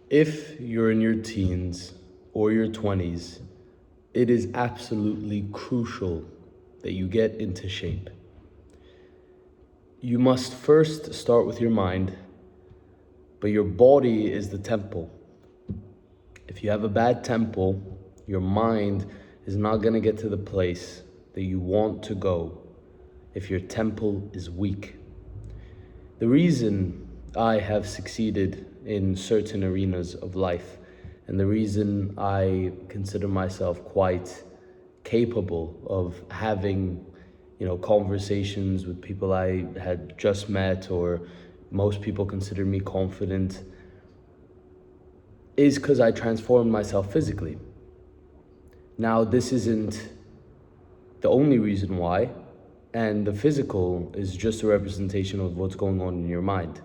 If you're in your teens or your 20s, it is absolutely crucial that you get into shape. You must first start with your mind, but your body is the temple. If you have a bad temple, your mind is not going to get to the place that you want to go if your temple is weak. The reason I have succeeded in certain arenas of life, and the reason I consider myself quite capable of having, conversations with people I had just met, or most people consider me confident, is because I transformed myself physically. Now, this isn't the only reason why, and the physical is just a representation of what's going on in your mind.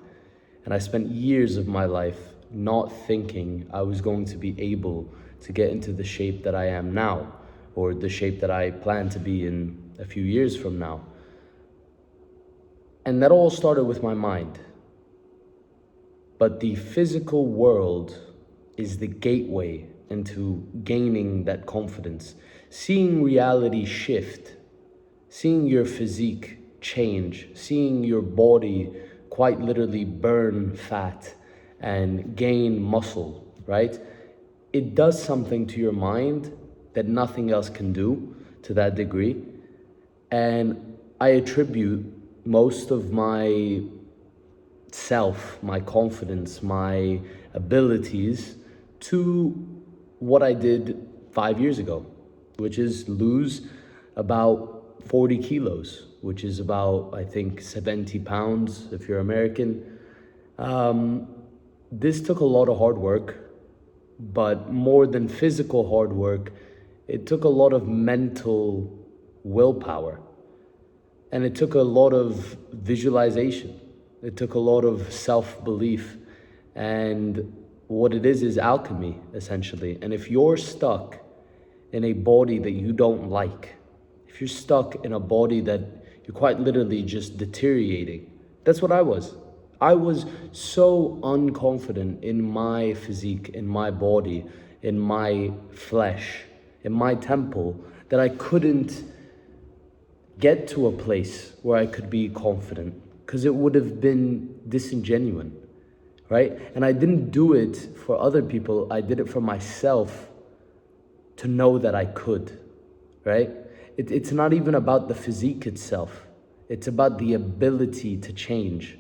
And I spent years of my life not thinking I was going to be able to get into the shape that I am now, or the shape that I plan to be in a few years from now. And that all started with my mind. But the physical world is the gateway into gaining that confidence, seeing reality shift, seeing your physique change, seeing your body quite literally burn fat and gain muscle, right? It does something to your mind that nothing else can do to that degree. And I attribute most of my self, my confidence, my abilities to what I did 5 years ago, which is lose about 40 kilos, which is about, I think, 70 pounds if you're American. This took a lot of hard work, but more than physical hard work, it took a lot of mental willpower. And it took a lot of visualization. It took a lot of self-belief. And what it is alchemy, essentially. And if you're stuck in a body that you don't like, if you're stuck in a body that you're quite literally just deteriorating, that's what I was. I was so unconfident in my physique, in my body, in my flesh, in my temple, that I couldn't get to a place where I could be confident, because it would have been disingenuous, right? And I didn't do it for other people. I did it for myself to know that I could, right? It's not even about the physique itself. It's about the ability to change,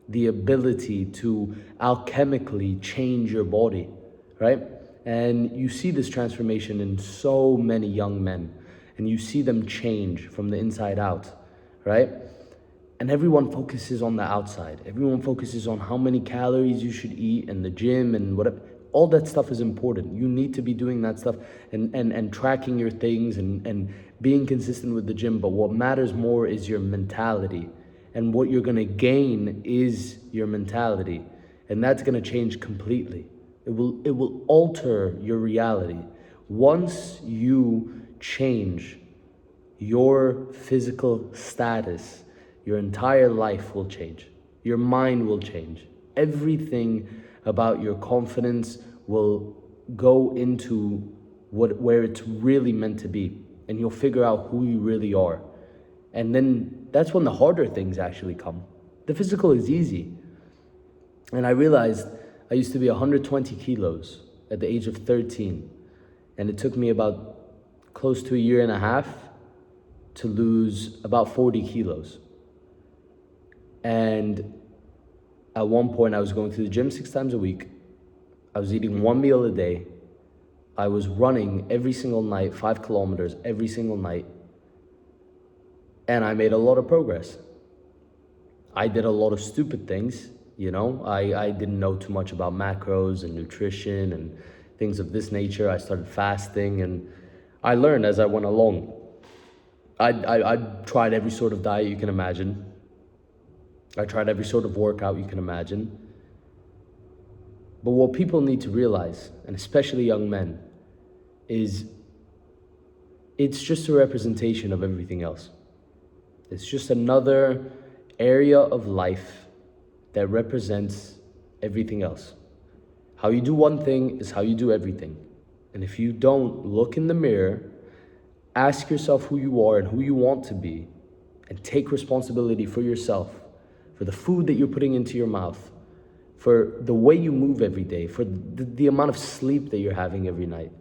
the ability to alchemically change your body, right? And you see this transformation in so many young men, and you see them change from the inside out, right? And everyone focuses on the outside. Everyone focuses on how many calories you should eat and the gym and whatever. All that stuff is important. You need to be doing that stuff and tracking your things and being consistent with the gym. But what matters more is your mentality. And what you're gonna gain is your mentality. And that's gonna change completely. It will alter your reality. Once you change your physical status, your entire life will change. Your mind will change. Everything about your confidence will go into where it's really meant to be. And you'll figure out who you really are. And then that's when the harder things actually come. The physical is easy. And I realized I used to be 120 kilos at the age of 13. And it took me about close to a year and a half to lose about 40 kilos. And at one point I was going to the gym 6 times a week. I was eating 1 meal a day. I was running every single night, 5 kilometers every single night. And I made a lot of progress. I did a lot of stupid things, I didn't know too much about macros and nutrition and things of this nature. I started fasting and I learned as I went along. I tried every sort of diet you can imagine. I tried every sort of workout you can imagine. But what people need to realize, and especially young men, is it's just a representation of everything else. It's just another area of life that represents everything else. How you do one thing is how you do everything. And if you don't look in the mirror, ask yourself who you are and who you want to be, and take responsibility for yourself, for the food that you're putting into your mouth, for the way you move every day, for the amount of sleep that you're having every night.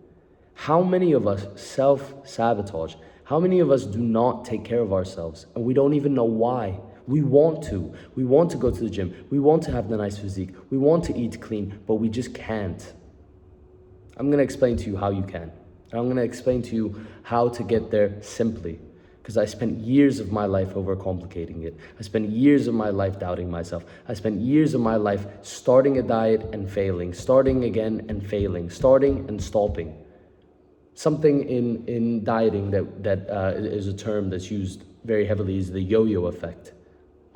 How many of us self-sabotage? How many of us do not take care of ourselves and we don't even know why? We want to. We want to go to the gym. We want to have the nice physique. We want to eat clean, but we just can't. I'm going to explain to you how you can. I'm going to explain to you how to get there simply. Because I spent years of my life overcomplicating it. I spent years of my life doubting myself. I spent years of my life starting a diet and failing, starting again and failing, starting and stopping. Something in dieting that is a term that's used very heavily is the yo-yo effect.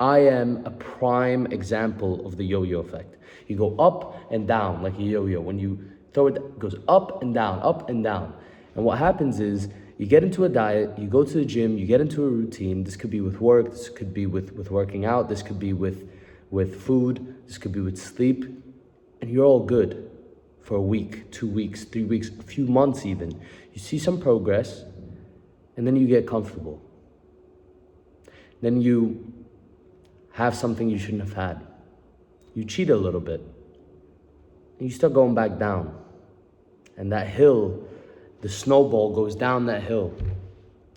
I am a prime example of the yo-yo effect. You go up and down like a yo-yo. When you throw it, it goes up and down, up and down. And what happens is you get into a diet, you go to the gym, you get into a routine. This could be with work, this could be with working out, this could be with food, this could be with sleep, and you're all good for a week, 2 weeks, 3 weeks, a few months even. You see some progress, and then you get comfortable. Then you have something you shouldn't have had. You cheat a little bit, and you start going back down. And that hill, the snowball goes down that hill.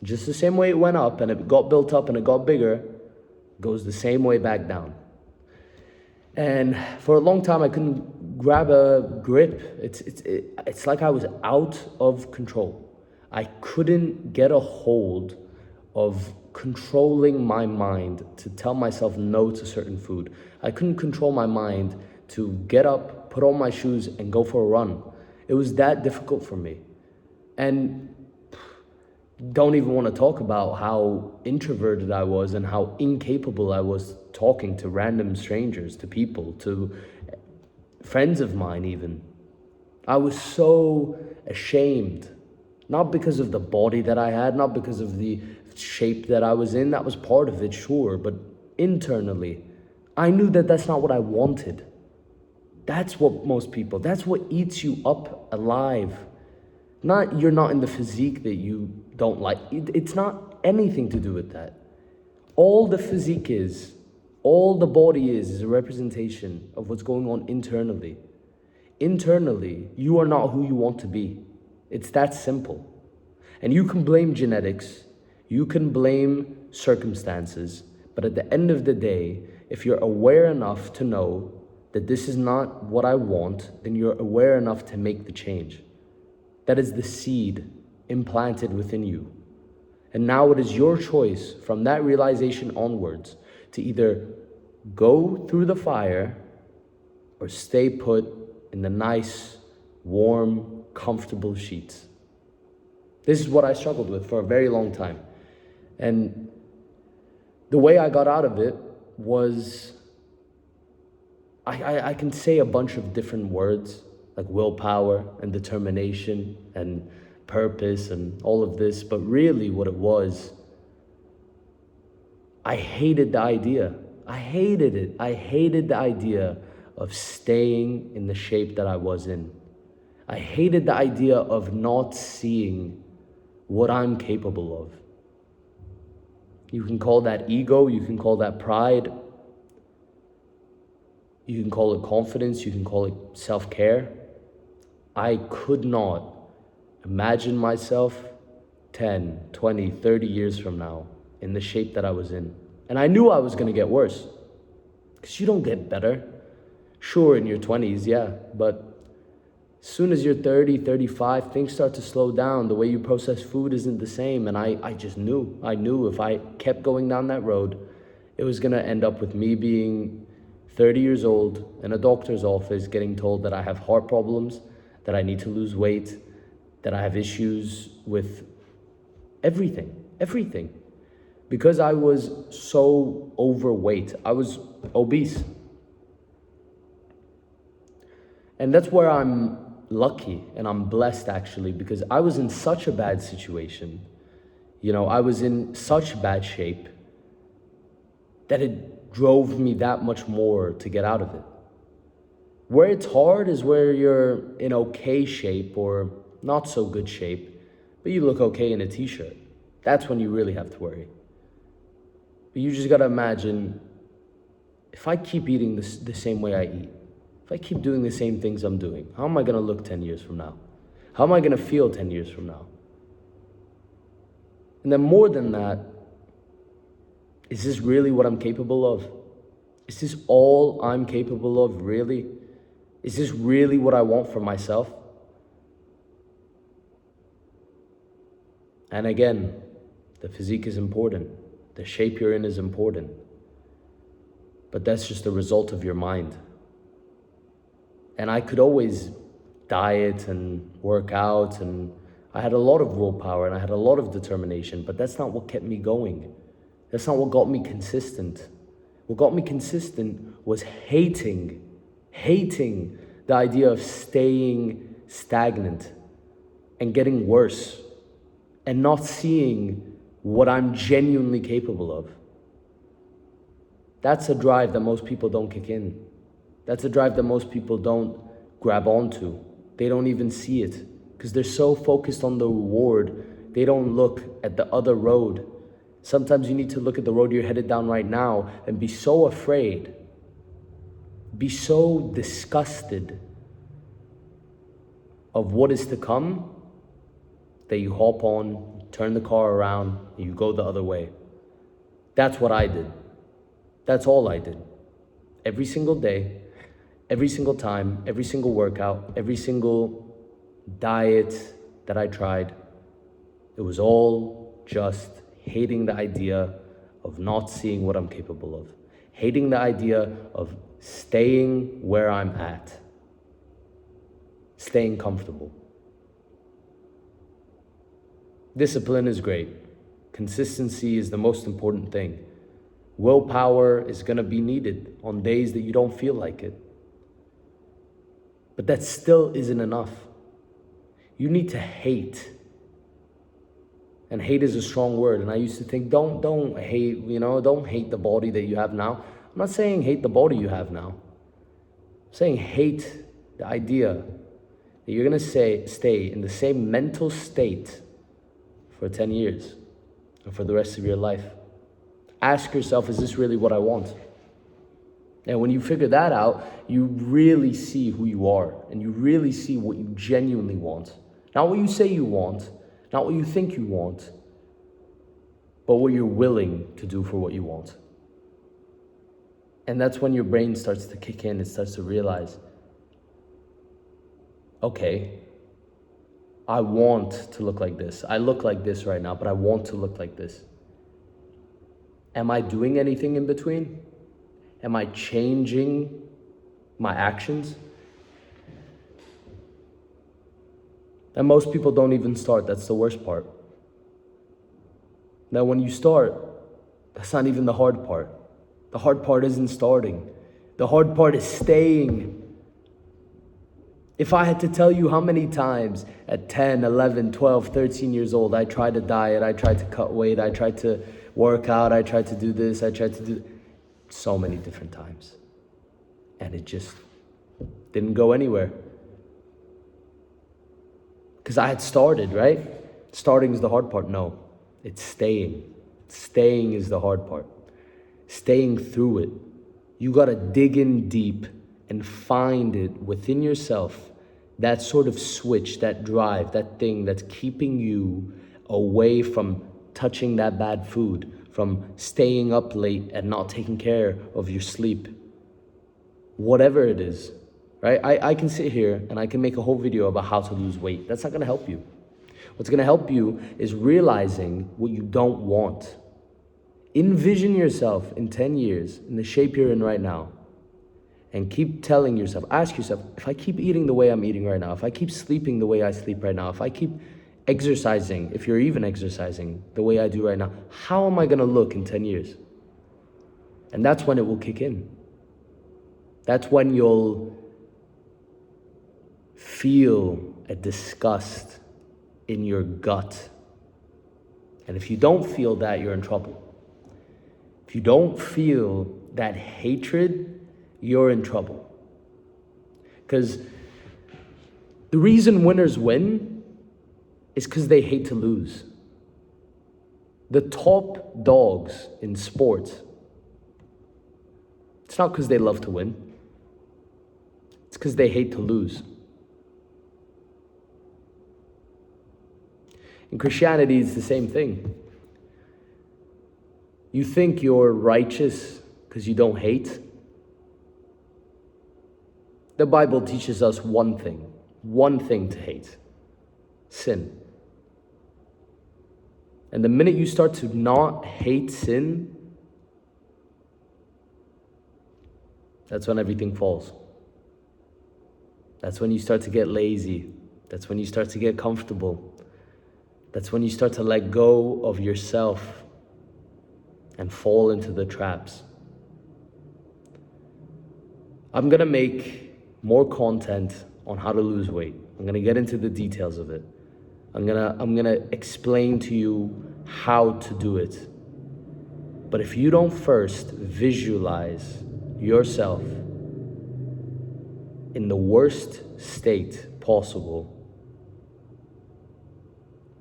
Just the same way it went up and it got built up and it got bigger, goes the same way back down. And for a long time, I couldn't grab a grip. It's like I was out of control. I couldn't get a hold of controlling my mind to tell myself no to certain food. I couldn't control my mind to get up, put on my shoes, and go for a run. It was that difficult for me. And don't even want to talk about how introverted I was and how incapable I was talking to random strangers, to people, to friends of mine even. I was so ashamed, not because of the body that I had, not because of the shape that I was in. That was part of it, sure, but internally, I knew that that's not what I wanted. That's what eats you up alive. Not you're not in the physique that you don't like. It's not anything to do with that. All the physique is, all the body is a representation of what's going on internally. Internally, you are not who you want to be. It's that simple. And you can blame genetics, you can blame circumstances, but at the end of the day, if you're aware enough to know that this is not what I want, then you're aware enough to make the change. That is the seed implanted within you. And now it is your choice from that realization onwards to either go through the fire or stay put in the nice, warm, comfortable sheets. This is what I struggled with for a very long time. And the way I got out of it was, I can say a bunch of different words, like willpower and determination and purpose and all of this, but really what it was, I hated the idea. I hated it. I hated the idea of staying in the shape that I was in. I hated the idea of not seeing what I'm capable of. You can call that ego, you can call that pride, you can call it confidence, you can call it self-care. I could not imagine myself 10, 20, 30 years from now in the shape that I was in. And I knew I was going to get worse, because you don't get better. Sure, in your 20s, yeah, but as soon as you're 30, 35, things start to slow down. The way you process food isn't the same. And I just knew. I knew if I kept going down that road, it was going to end up with me being 30 years old in a doctor's office getting told that I have heart problems, that I need to lose weight, that I have issues with everything. Because I was so overweight, I was obese. And that's where I'm lucky and I'm blessed actually, because I was in such a bad situation. You know, I was in such bad shape that it drove me that much more to get out of it. Where it's hard is where you're in okay shape or not so good shape, but you look okay in a t-shirt. That's when you really have to worry. But you just gotta imagine, if I keep eating the same way I eat, if I keep doing the same things I'm doing, how am I gonna look 10 years from now? How am I gonna feel 10 years from now? And then more than that, is this really what I'm capable of? Is this all I'm capable of, really? Is this really what I want for myself? And again, the physique is important. The shape you're in is important. But that's just a result of your mind. And I could always diet and work out, and I had a lot of willpower and I had a lot of determination, but that's not what kept me going. That's not what got me consistent. What got me consistent was hating the idea of staying stagnant and getting worse and not seeing what I'm genuinely capable of. That's a drive that most people don't kick in. That's a drive that most people don't grab onto. They don't even see it because they're so focused on the reward. They don't look at the other road. Sometimes you need to look at the road you're headed down right now and be so afraid, be so disgusted of what is to come that you hop on, turn the car around, and you go the other way. That's what I did. That's all I did. Every single day, every single time, every single workout, every single diet that I tried, it was all just hating the idea of not seeing what I'm capable of, hating the idea of staying where I'm at, staying comfortable. Discipline is great. Consistency is the most important thing. Willpower is gonna be needed on days that you don't feel like it. But that still isn't enough. You need to hate. And hate is a strong word. And I used to think, don't hate, don't hate the body that you have now. I'm not saying hate the body you have now. I'm saying hate the idea that you're gonna stay in the same mental state for 10 years and for the rest of your life. Ask yourself, is this really what I want? And when you figure that out, you really see who you are and you really see what you genuinely want. Not what you say you want, not what you think you want, but what you're willing to do for what you want. And that's when your brain starts to kick in. It starts to realize, okay, I want to look like this. I look like this right now, but I want to look like this. Am I doing anything in between? Am I changing my actions? And most people don't even start. That's the worst part. Now, when you start, that's not even the hard part. The hard part isn't starting. The hard part is staying. If I had to tell you how many times at 10, 11, 12, 13 years old, I tried to diet, I tried to cut weight, I tried to work out, I tried to do this, I tried to do so many different times. And it just didn't go anywhere. Because I had started, right? Starting is the hard part. No, it's staying. Staying is the hard part. Staying through it. You gotta dig in deep and find it within yourself, that sort of switch, that drive, that thing that's keeping you away from touching that bad food, from staying up late and not taking care of your sleep. Whatever it is, right? I can sit here and I can make a whole video about how to lose weight. That's not gonna help you. What's gonna help you is realizing what you don't want. Envision yourself in 10 years in the shape you're in right now. And keep telling yourself, ask yourself, if I keep eating the way I'm eating right now, if I keep sleeping the way I sleep right now, if I keep exercising, if you're even exercising the way I do right now, how am I gonna look in 10 years? And that's when it will kick in. That's when you'll feel a disgust in your gut. And if you don't feel that, you're in trouble. If you don't feel that hatred, you're in trouble. Because the reason winners win is because they hate to lose. The top dogs in sports, it's not because they love to win. It's because they hate to lose. In Christianity, it's the same thing. You think you're righteous because you don't hate. The Bible teaches us one thing to hate: sin. And the minute you start to not hate sin, that's when everything falls. That's when you start to get lazy. That's when you start to get comfortable. That's when you start to let go of yourself and fall into the traps. I'm gonna make more content on how to lose weight. I'm gonna get into the details of it. I'm gonna explain to you how to do it. But if you don't first visualize yourself in the worst state possible,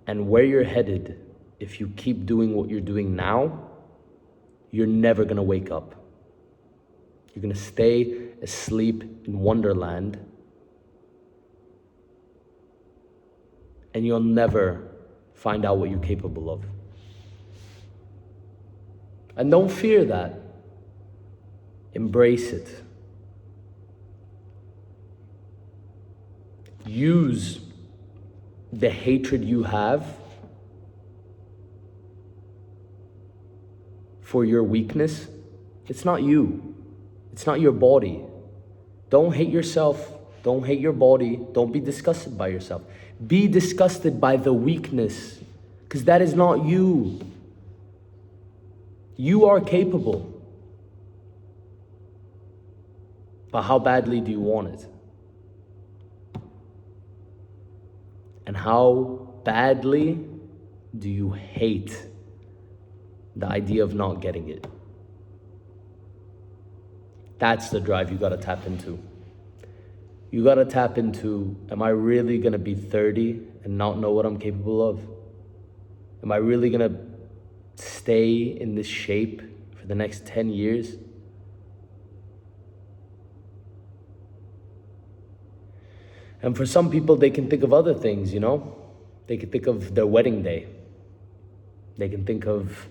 and where you're headed if you keep doing what you're doing now, you're never gonna wake up. You're gonna stay asleep in Wonderland, and you'll never find out what you're capable of. And don't fear that. Embrace it. Use the hatred you have for your weakness. It's not you. It's not your body. Don't hate yourself. Don't hate your body. Don't be disgusted by yourself. Be disgusted by the weakness, because that is not you. You are capable. But how badly do you want it? And how badly do you hate the idea of not getting it? That's the drive you gotta tap into. You gotta tap into, am I really gonna be 30 and not know what I'm capable of? Am I really gonna stay in this shape for the next 10 years? And for some people, they can think of other things, you know? They can think of their wedding day. They can think of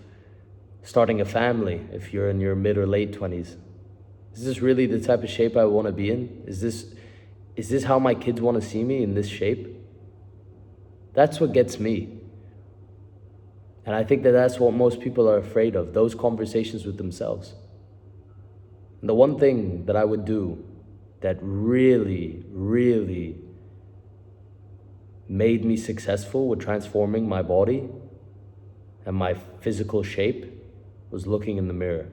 starting a family if you're in your mid or late 20s. Is this really the type of shape I want to be in? Is this how my kids want to see me, in this shape? That's what gets me. And I think that that's what most people are afraid of, those conversations with themselves. And the one thing that I would do that really, really made me successful with transforming my body and my physical shape was looking in the mirror.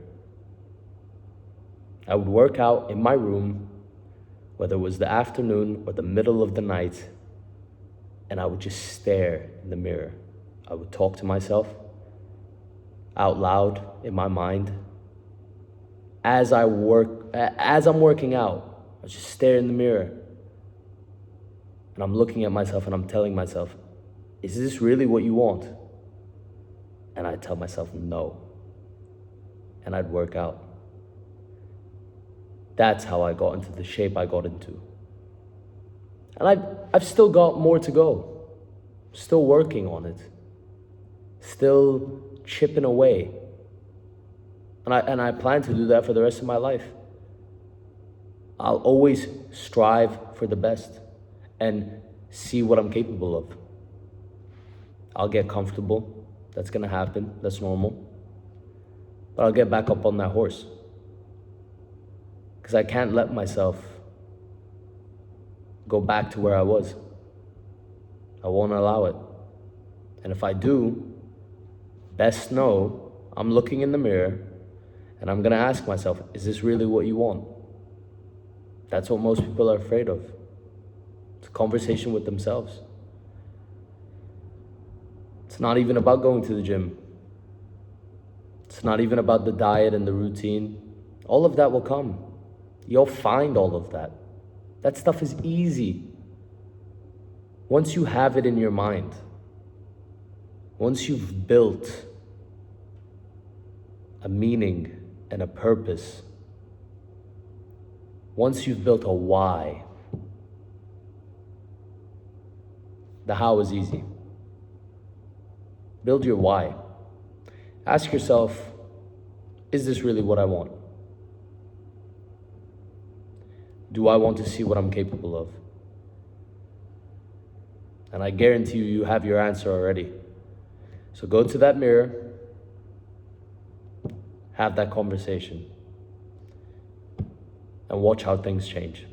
I would work out in my room, whether it was the afternoon or the middle of the night, and I would just stare in the mirror. I would talk to myself out loud in my mind. As I'm working out, I just stare in the mirror. And I'm looking at myself and I'm telling myself, is this really what you want? And I'd tell myself no. And I'd work out. That's how I got into the shape I got into. And I've still got more to go. Still working on it. Still chipping away. And I plan to do that for the rest of my life. I'll always strive for the best and see what I'm capable of. I'll get comfortable. That's gonna happen. That's normal. But I'll get back up on that horse. Because I can't let myself go back to where I was. I won't allow it. And if I do, best know I'm looking in the mirror and I'm gonna ask myself, is this really what you want? That's what most people are afraid of. It's a conversation with themselves. It's not even about going to the gym. It's not even about the diet and the routine. All of that will come. You'll find all of that. That stuff is easy. Once you have it in your mind, once you've built a meaning and a purpose, once you've built a why, the how is easy. Build your why. Ask yourself, is this really what I want? Do I want to see what I'm capable of? And I guarantee you, you have your answer already. So go to that mirror, have that conversation, and watch how things change.